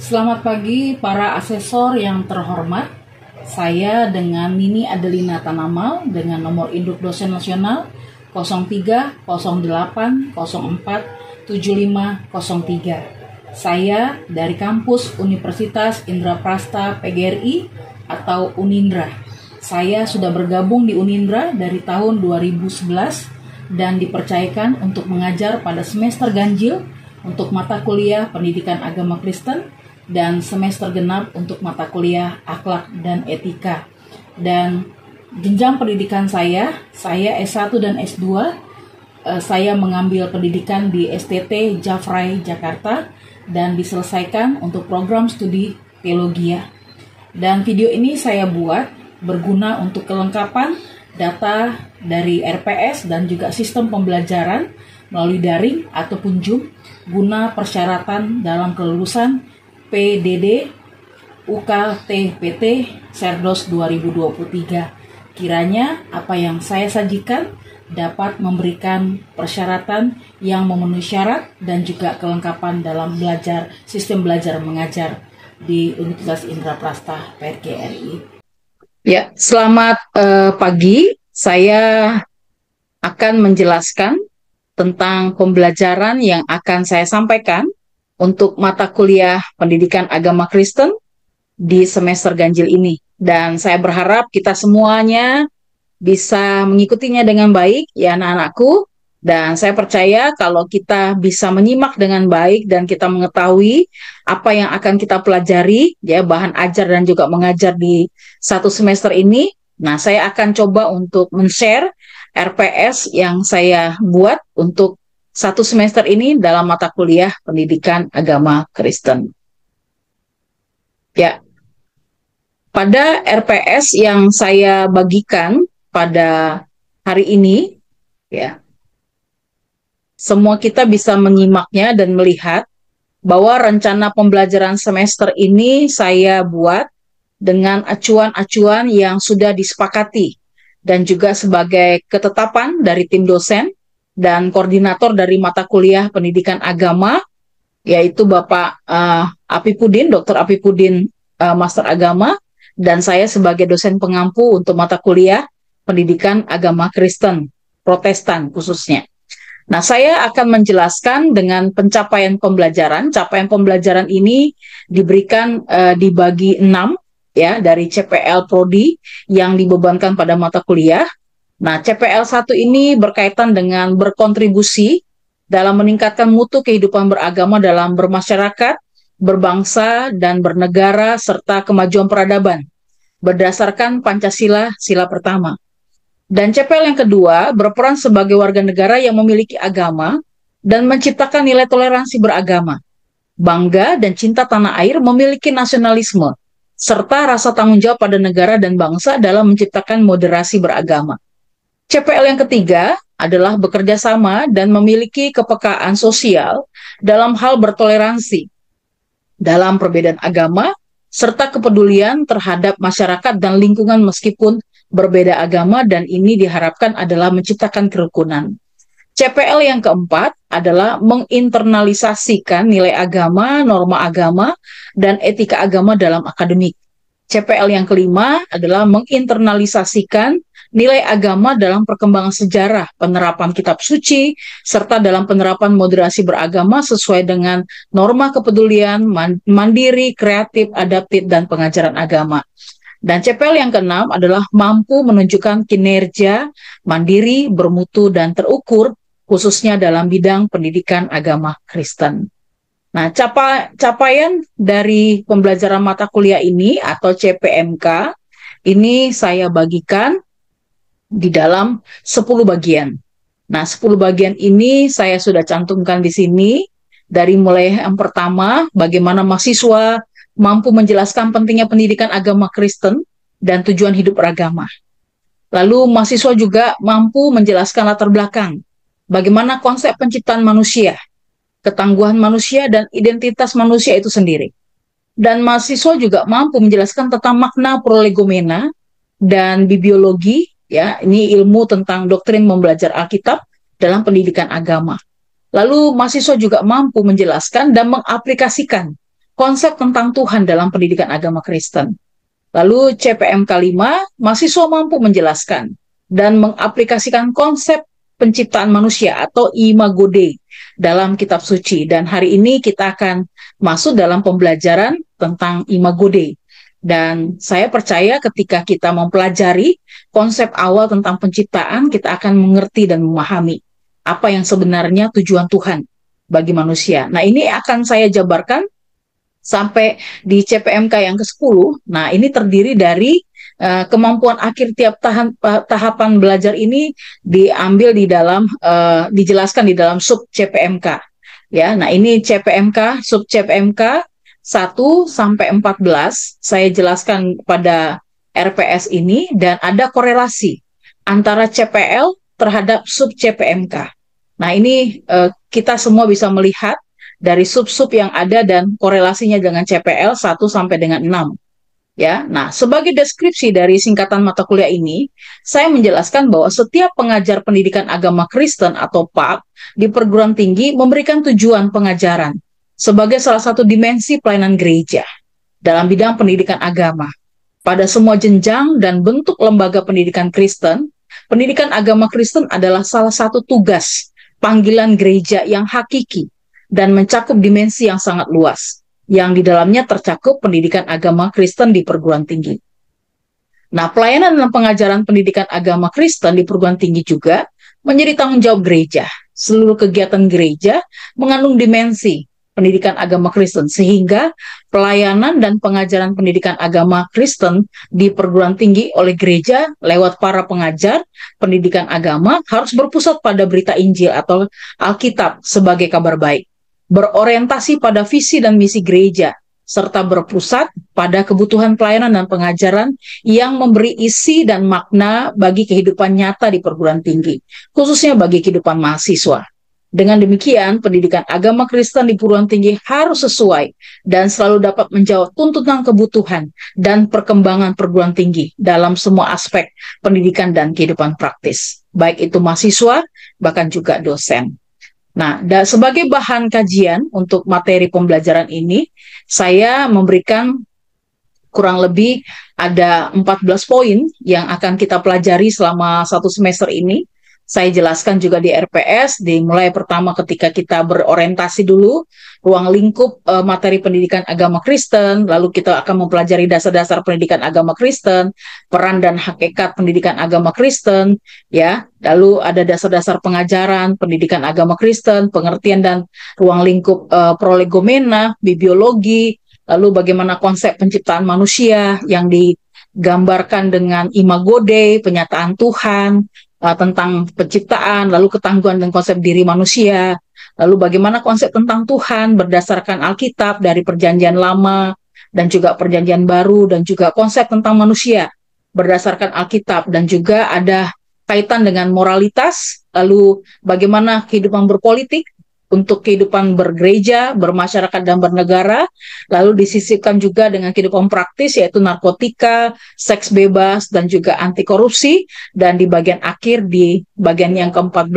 Selamat pagi para asesor yang terhormat. Saya dengan Nini Adelina Tanamal dengan nomor induk dosen nasional 0308047503. Saya dari kampus Universitas Indraprasta PGRI atau Unindra. Saya sudah bergabung di Unindra dari tahun 2011 dan dipercayakan untuk mengajar pada semester ganjil untuk mata kuliah Pendidikan Agama Kristen dan semester genap untuk mata kuliah Akhlak dan Etika. Dan jenjang pendidikan saya S1 dan S2, saya mengambil pendidikan di STT Jafrai Jakarta dan diselesaikan untuk program studi teologia. Dan video ini saya buat berguna untuk kelengkapan data dari RPS dan juga sistem pembelajaran melalui daring ataupun Zoom guna persyaratan dalam kelulusan PDD UKTPT Serdos 2023. Kiranya apa yang saya sajikan dapat memberikan persyaratan yang memenuhi syarat dan juga kelengkapan dalam sistem belajar mengajar di Universitas Indraprasta PGRI. Ya, selamat pagi. Saya akan menjelaskan tentang pembelajaran yang akan saya sampaikan untuk mata kuliah Pendidikan Agama Kristen di semester ganjil ini. Dan saya berharap kita semuanya bisa mengikutinya dengan baik, ya anak-anakku. Dan saya percaya kalau kita bisa menyimak dengan baik dan kita mengetahui apa yang akan kita pelajari, ya bahan ajar dan juga mengajar di satu semester ini. Nah, saya akan coba untuk men-share RPS yang saya buat untuk satu semester ini dalam mata kuliah Pendidikan Agama Kristen. Ya, pada RPS yang saya bagikan pada hari ini, ya, semua kita bisa menyimaknya dan melihat bahwa rencana pembelajaran semester ini saya buat dengan acuan-acuan yang sudah disepakati dan juga sebagai ketetapan dari tim dosen dan koordinator dari mata kuliah Pendidikan Agama, yaitu Bapak Apipudin, Dr. Apipudin, Master Agama, dan saya sebagai dosen pengampu untuk mata kuliah Pendidikan Agama Kristen, Protestan khususnya. Nah, saya akan menjelaskan dengan pencapaian pembelajaran. Capaian pembelajaran ini diberikan dibagi 6, ya, dari CPL Prodi yang dibebankan pada mata kuliah. Nah, CPL 1 ini berkaitan dengan berkontribusi dalam meningkatkan mutu kehidupan beragama dalam bermasyarakat, berbangsa, dan bernegara, serta kemajuan peradaban, berdasarkan Pancasila, sila pertama. Dan CPL yang kedua berperan sebagai warga negara yang memiliki agama dan menciptakan nilai toleransi beragama, bangga dan cinta tanah air, memiliki nasionalisme, serta rasa tanggung jawab pada negara dan bangsa dalam menciptakan moderasi beragama. CPL yang ketiga adalah bekerja sama dan memiliki kepekaan sosial dalam hal bertoleransi dalam perbedaan agama, serta kepedulian terhadap masyarakat dan lingkungan meskipun berbeda agama, dan ini diharapkan adalah menciptakan kerukunan. CPL yang keempat adalah menginternalisasikan nilai agama, norma agama, dan etika agama dalam akademik. CPL yang kelima adalah menginternalisasikan nilai agama dalam perkembangan sejarah, penerapan kitab suci, serta dalam penerapan moderasi beragama sesuai dengan norma kepedulian, mandiri, kreatif, adaptif, dan pengajaran agama. Dan CPL yang keenam adalah mampu menunjukkan kinerja mandiri, bermutu, dan terukur, khususnya dalam bidang pendidikan agama Kristen. Nah, capaian dari pembelajaran mata kuliah ini atau CPMK ini saya bagikan di dalam 10 bagian. Nah, 10 bagian ini saya sudah cantumkan di sini, dari mulai yang pertama, bagaimana mahasiswa mampu menjelaskan pentingnya pendidikan agama Kristen dan tujuan hidup beragama. Lalu mahasiswa juga mampu menjelaskan latar belakang, bagaimana konsep penciptaan manusia, ketangguhan manusia, dan identitas manusia itu sendiri. Dan mahasiswa juga mampu menjelaskan tentang makna prolegomena dan bibliologi, ya, ini ilmu tentang doktrin membelajar Alkitab dalam pendidikan agama. Lalu mahasiswa juga mampu menjelaskan dan mengaplikasikan konsep tentang Tuhan dalam pendidikan agama Kristen. Lalu CPMK 5, mahasiswa mampu menjelaskan dan mengaplikasikan konsep penciptaan manusia atau Imago Dei dalam kitab suci. Dan hari ini kita akan masuk dalam pembelajaran tentang Imago Dei. Dan saya percaya ketika kita mempelajari konsep awal tentang penciptaan, kita akan mengerti dan memahami apa yang sebenarnya tujuan Tuhan bagi manusia. Nah, ini akan saya jabarkan sampai di CPMK yang ke-10. Nah, ini terdiri dari kemampuan akhir tiap tahapan belajar ini diambil di dalam dijelaskan di dalam sub CPMK. Ya, nah ini CPMK, sub CPMK 1 sampai 14 saya jelaskan pada RPS ini, dan ada korelasi antara CPL terhadap sub CPMK. Nah, ini kita semua bisa melihat dari sub-sub yang ada dan korelasinya dengan CPL 1 sampai dengan 6. Ya, nah sebagai deskripsi dari singkatan mata kuliah ini, saya menjelaskan bahwa setiap pengajar pendidikan agama Kristen atau PAK di perguruan tinggi memberikan tujuan pengajaran sebagai salah satu dimensi pelayanan gereja dalam bidang pendidikan agama. Pada semua jenjang dan bentuk lembaga pendidikan Kristen, pendidikan agama Kristen adalah salah satu tugas panggilan gereja yang hakiki dan mencakup dimensi yang sangat luas, yang di dalamnya tercakup pendidikan agama Kristen di perguruan tinggi. Nah, pelayanan dan pengajaran pendidikan agama Kristen di perguruan tinggi juga menjadi tanggung jawab gereja. Seluruh kegiatan gereja mengandung dimensi pendidikan agama Kristen, sehingga pelayanan dan pengajaran pendidikan agama Kristen di perguruan tinggi oleh gereja lewat para pengajar pendidikan agama harus berpusat pada berita Injil atau Alkitab sebagai kabar baik, berorientasi pada visi dan misi gereja, serta berpusat pada kebutuhan pelayanan dan pengajaran yang memberi isi dan makna bagi kehidupan nyata di perguruan tinggi, khususnya bagi kehidupan mahasiswa. Dengan demikian, pendidikan agama Kristen di perguruan tinggi harus sesuai dan selalu dapat menjawab tuntutan kebutuhan dan perkembangan perguruan tinggi dalam semua aspek pendidikan dan kehidupan praktis, baik itu mahasiswa, bahkan juga dosen. Nah, sebagai bahan kajian untuk materi pembelajaran ini, saya memberikan kurang lebih ada 14 poin yang akan kita pelajari selama satu semester ini. Saya jelaskan juga di RPS, dimulai pertama ketika kita berorientasi dulu, ruang lingkup materi pendidikan agama Kristen, lalu kita akan mempelajari dasar-dasar pendidikan agama Kristen, peran dan hakikat pendidikan agama Kristen, ya, lalu ada dasar-dasar pengajaran pendidikan agama Kristen, pengertian dan ruang lingkup prolegomena, bibliologi, lalu bagaimana konsep penciptaan manusia yang digambarkan dengan Imago Dei, penyataan Tuhan, tentang penciptaan, lalu ketangguhan dan konsep diri manusia, lalu bagaimana konsep tentang Tuhan berdasarkan Alkitab dari Perjanjian Lama dan juga Perjanjian Baru, dan juga konsep tentang manusia berdasarkan Alkitab, dan juga ada kaitan dengan moralitas, lalu bagaimana kehidupan berpolitik untuk kehidupan bergereja, bermasyarakat, dan bernegara, lalu disisipkan juga dengan kehidupan praktis, yaitu narkotika, seks bebas, dan juga anti korupsi, dan di bagian akhir, di bagian yang ke-14,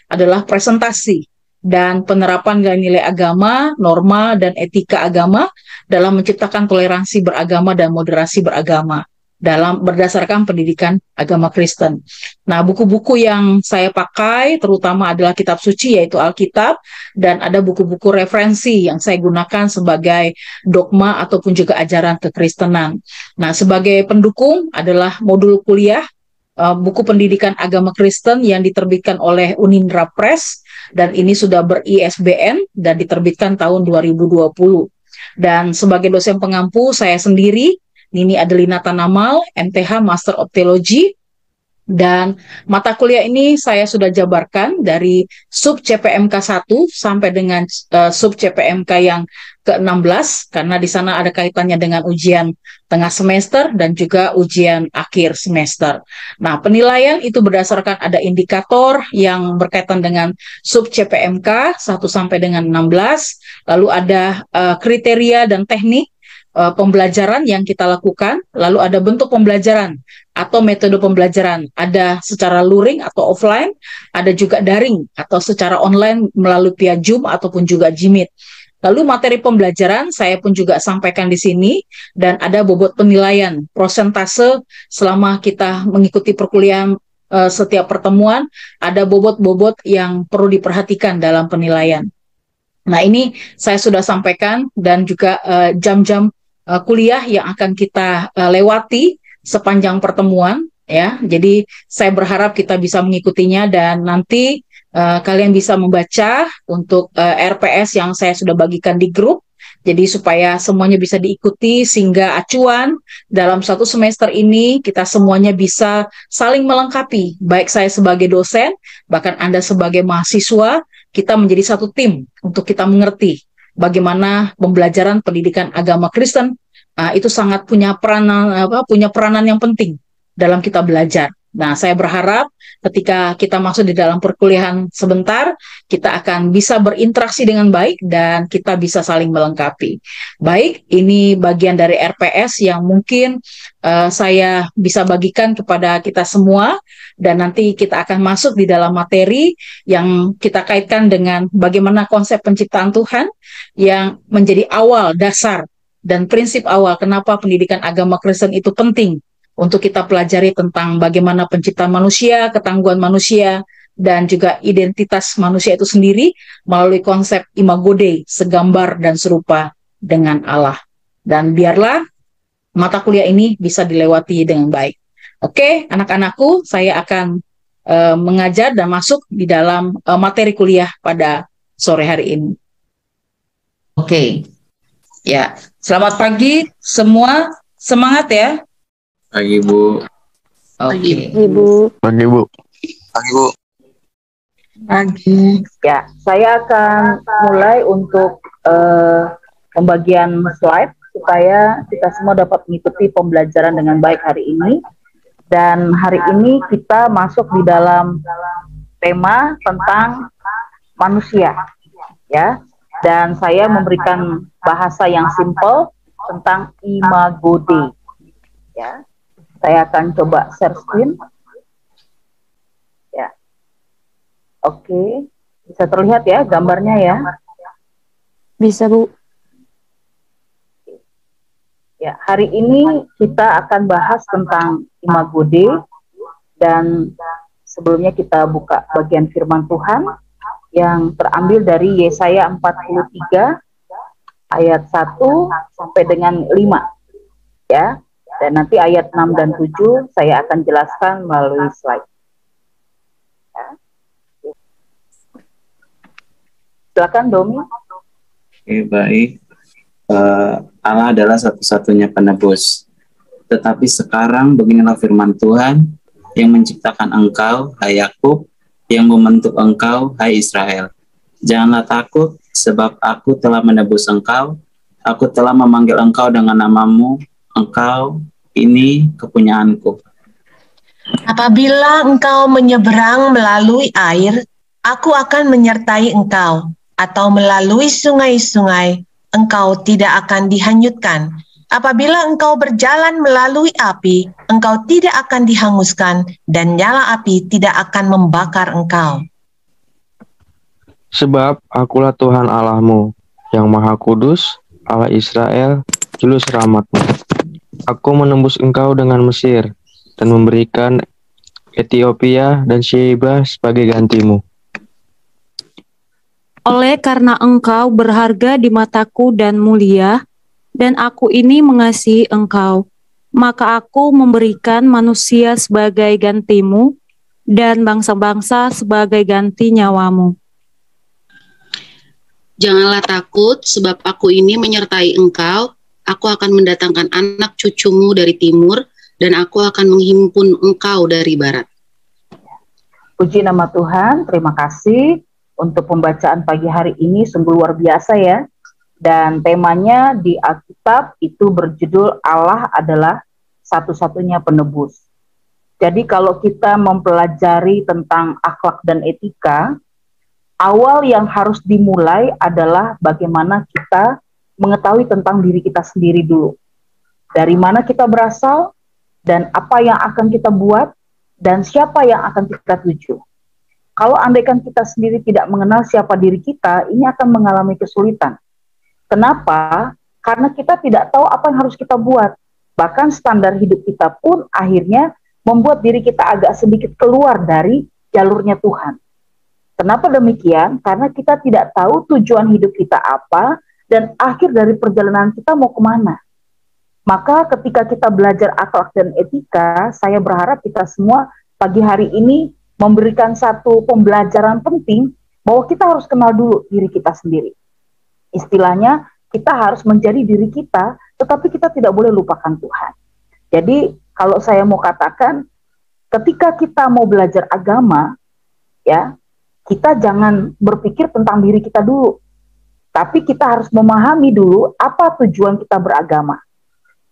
adalah presentasi dan penerapan nilai agama, norma, dan etika agama dalam menciptakan toleransi beragama dan moderasi beragama dalam berdasarkan pendidikan agama Kristen. Nah, buku-buku yang saya pakai terutama adalah kitab suci, yaitu Alkitab, dan ada buku-buku referensi yang saya gunakan sebagai dogma ataupun juga ajaran kekristenan. Nah, sebagai pendukung adalah modul kuliah buku pendidikan agama Kristen yang diterbitkan oleh Unindra Press, dan ini sudah ber-ISBN dan diterbitkan tahun 2020. Dan sebagai dosen pengampu, saya sendiri Nini Adelina Tanamal, MTH Master of Theology, dan mata kuliah ini saya sudah jabarkan dari sub CPMK 1 sampai dengan sub CPMK yang ke-16, karena di sana ada kaitannya dengan ujian tengah semester dan juga ujian akhir semester. Nah, penilaian itu berdasarkan ada indikator yang berkaitan dengan sub CPMK 1 sampai dengan 16, lalu ada kriteria dan teknik pembelajaran yang kita lakukan, lalu ada bentuk pembelajaran atau metode pembelajaran, ada secara luring atau offline, ada juga daring atau secara online melalui via Zoom ataupun juga Jimit. Lalu materi pembelajaran saya pun juga sampaikan di sini, dan ada bobot penilaian, prosentase selama kita mengikuti perkuliahan setiap pertemuan, ada bobot-bobot yang perlu diperhatikan dalam penilaian. Nah, ini saya sudah sampaikan, dan juga jam-jam kuliah yang akan kita lewati sepanjang pertemuan ya. Jadi saya berharap kita bisa mengikutinya, dan nanti kalian bisa membaca untuk RPS yang saya sudah bagikan di grup. Jadi supaya semuanya bisa diikuti, sehingga acuan dalam satu semester ini kita semuanya bisa saling melengkapi. Baik saya sebagai dosen, bahkan Anda sebagai mahasiswa, kita menjadi satu tim untuk kita mengerti bagaimana pembelajaran pendidikan agama Kristen itu sangat punya peranan yang penting dalam kita belajar. Nah, saya berharap ketika kita masuk di dalam perkuliahan sebentar, kita akan bisa berinteraksi dengan baik dan kita bisa saling melengkapi. Baik, ini bagian dari RPS yang mungkin saya bisa bagikan kepada kita semua, dan nanti kita akan masuk di dalam materi yang kita kaitkan dengan bagaimana konsep penciptaan Tuhan yang menjadi awal dasar dan prinsip awal kenapa pendidikan agama Kristen itu penting untuk kita pelajari tentang bagaimana penciptaan manusia, ketangguhan manusia, dan juga identitas manusia itu sendiri melalui konsep imago Dei, segambar dan serupa dengan Allah. Dan biarlah mata kuliah ini bisa dilewati dengan baik. Oke, anak-anakku, saya akan mengajar dan masuk di dalam materi kuliah pada sore hari ini. Oke, ya, selamat pagi semua, semangat ya. Pagi, Bu. Oke. Ibu. Pagi, Bu. Pagi, Bu. Pagi. Ya, saya akan mulai untuk pembagian slide supaya kita semua dapat mengikuti pembelajaran dengan baik hari ini. Dan hari ini kita masuk di dalam tema tentang manusia, ya. Dan saya memberikan bahasa yang simple tentang imago Dei, ya. Saya akan coba share screen. Ya. Oke. Bisa terlihat ya gambarnya ya? Bisa, Bu. Ya, hari ini kita akan bahas tentang imago Dei, dan sebelumnya kita buka bagian firman Tuhan yang terambil dari Yesaya 43 ayat 1 sampai dengan 5. Ya. Dan nanti ayat 6 dan 7 saya akan jelaskan melalui slide. Ya. Silakan, Domi. Oke, baik. Allah adalah satu-satunya penebus. Tetapi sekarang beginilah firman Tuhan yang menciptakan engkau, hai Yakub, yang membentuk engkau, hai Israel. Janganlah takut, sebab aku telah menebus engkau. Aku telah memanggil engkau dengan namamu. Engkau ini kepunyaanku. Apabila engkau menyeberang melalui air, aku akan menyertai engkau, atau melalui sungai-sungai, engkau tidak akan dihanyutkan. Apabila engkau berjalan melalui api, engkau tidak akan dihanguskan, dan nyala api tidak akan membakar engkau. Sebab akulah Tuhan Allahmu, yang Maha Kudus, Allah Israel, Juru Selamatmu. Aku menembus engkau dengan Mesir, dan memberikan Ethiopia dan Sheba sebagai gantimu. Oleh karena engkau berharga di mataku dan mulia, dan aku ini mengasihi engkau, maka aku memberikan manusia sebagai gantimu, dan bangsa-bangsa sebagai ganti nyawamu. Janganlah takut, sebab aku ini menyertai engkau. Aku akan mendatangkan anak cucumu dari timur, dan aku akan menghimpun engkau dari barat. Puji nama Tuhan, terima kasih untuk pembacaan pagi hari ini, sungguh luar biasa ya. Dan temanya di Alkitab itu berjudul Allah adalah satu-satunya penebus. Jadi kalau kita mempelajari tentang akhlak dan etika, awal yang harus dimulai adalah bagaimana kita mengetahui tentang diri kita sendiri dulu. Dari mana kita berasal, dan apa yang akan kita buat, dan siapa yang akan kita tuju. Kalau andaikan kita sendiri tidak mengenal siapa diri kita, ini akan mengalami kesulitan. Kenapa? Karena kita tidak tahu apa yang harus kita buat. Bahkan standar hidup kita pun akhirnya membuat diri kita agak sedikit keluar dari jalurnya Tuhan. Kenapa demikian? Karena kita tidak tahu tujuan hidup kita apa dan akhir dari perjalanan kita mau kemana. Maka ketika kita belajar akhlak dan etika, saya berharap kita semua pagi hari ini memberikan satu pembelajaran penting bahwa kita harus kenal dulu diri kita sendiri. Istilahnya, kita harus menjadi diri kita, tetapi kita tidak boleh lupakan Tuhan. Jadi, kalau saya mau katakan, ketika kita mau belajar agama, ya, kita jangan berpikir tentang diri kita dulu. Tapi kita harus memahami dulu apa tujuan kita beragama.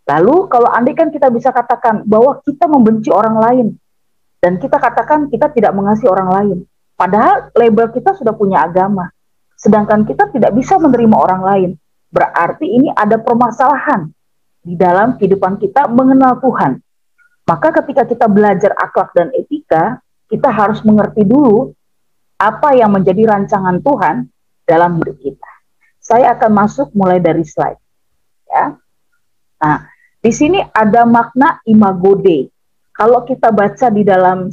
Lalu kalau andai kan kita bisa katakan bahwa kita membenci orang lain, dan kita katakan kita tidak mengasihi orang lain. Padahal label kita sudah punya agama. Sedangkan kita tidak bisa menerima orang lain. Berarti ini ada permasalahan di dalam kehidupan kita mengenal Tuhan. Maka ketika kita belajar akhlak dan etika, kita harus mengerti dulu apa yang menjadi rancangan Tuhan dalam hidup kita. Saya akan masuk mulai dari slide. Ya. Nah, di sini ada makna imago Dei. Kalau kita baca di dalam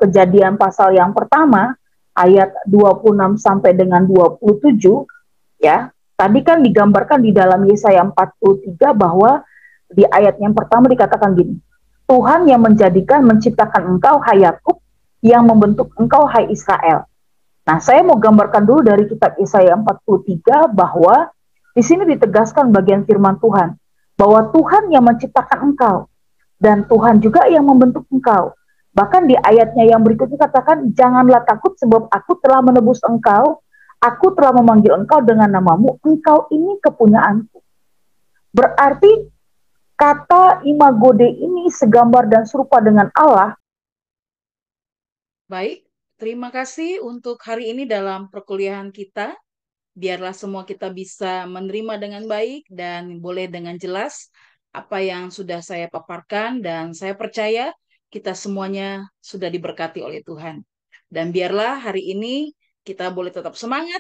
Kejadian pasal yang pertama, ayat 26 sampai dengan 27, ya, tadi kan digambarkan di dalam Yesaya 43 bahwa di ayat yang pertama dikatakan gini, Tuhan yang menciptakan engkau, hai Yakub, yang membentuk engkau, hai Israel. Nah, saya mau gambarkan dulu dari kitab Yesaya 43 bahwa di sini ditegaskan bagian firman Tuhan, bahwa Tuhan yang menciptakan engkau, dan Tuhan juga yang membentuk engkau. Bahkan di ayatnya yang berikutnya katakan, janganlah takut sebab aku telah menebus engkau, aku telah memanggil engkau dengan namamu, engkau ini kepunyaanku. Berarti kata imago Dei ini segambar dan serupa dengan Allah. Baik, terima kasih untuk hari ini dalam perkuliahan kita. Biarlah semua kita bisa menerima dengan baik dan boleh dengan jelas apa yang sudah saya paparkan, dan saya percaya kita semuanya sudah diberkati oleh Tuhan. Dan biarlah hari ini kita boleh tetap semangat,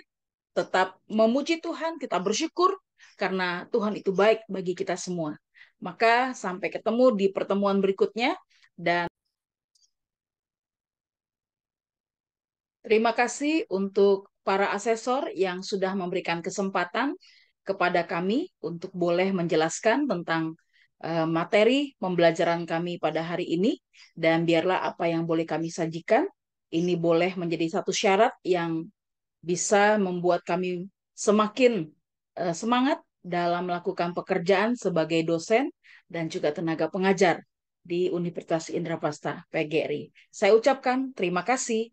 tetap memuji Tuhan, kita bersyukur karena Tuhan itu baik bagi kita semua. Maka sampai ketemu di pertemuan berikutnya, dan terima kasih untuk para asesor yang sudah memberikan kesempatan kepada kami untuk boleh menjelaskan tentang materi pembelajaran kami pada hari ini. Dan biarlah apa yang boleh kami sajikan, ini boleh menjadi satu syarat yang bisa membuat kami semakin semangat dalam melakukan pekerjaan sebagai dosen dan juga tenaga pengajar di Universitas Indraprasta PGRI. Saya ucapkan terima kasih.